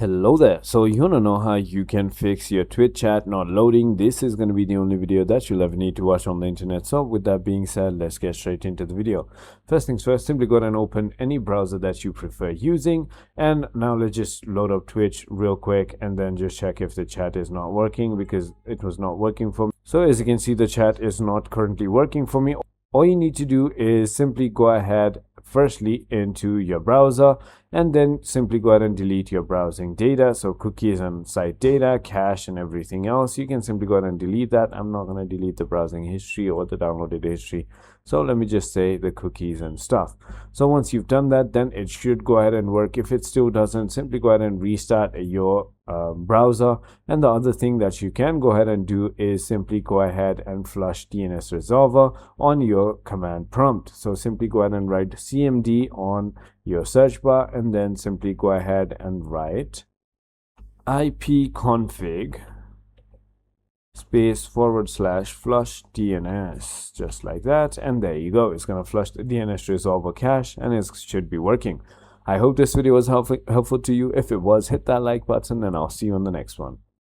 Hello there. So you want to know how you can fix your Twitch chat not loading? This is going to be the only video that you'll ever need to watch on the internet. So with that being said, let's get straight into the video. First things first, simply go ahead and open any browser that you prefer using. And now let's just load up Twitch real quick and then just check if the chat is not working, because it was not working for me. So as you can see, the chat is not currently working for me. All you need to do is simply go ahead firstly into your browser and then simply go ahead and delete your browsing data. So cookies and site data, cache and everything else, you can simply go ahead and delete that. I'm not going to delete the browsing history or the downloaded history. So let me just say the cookies and stuff. So once you've done that, then it should go ahead and work. If it still doesn't, simply go ahead and restart your browser. And the other thing that you can go ahead and do is simply go ahead and flush DNS resolver on your command prompt. So simply go ahead and write cmd on your search bar and then simply go ahead and write ipconfig space /flush DNS, just like that, and there you go. It's going to flush the DNS resolver cache and it should be working. I hope this video was helpful to you. If it was, hit that like button and I'll see you on the next one.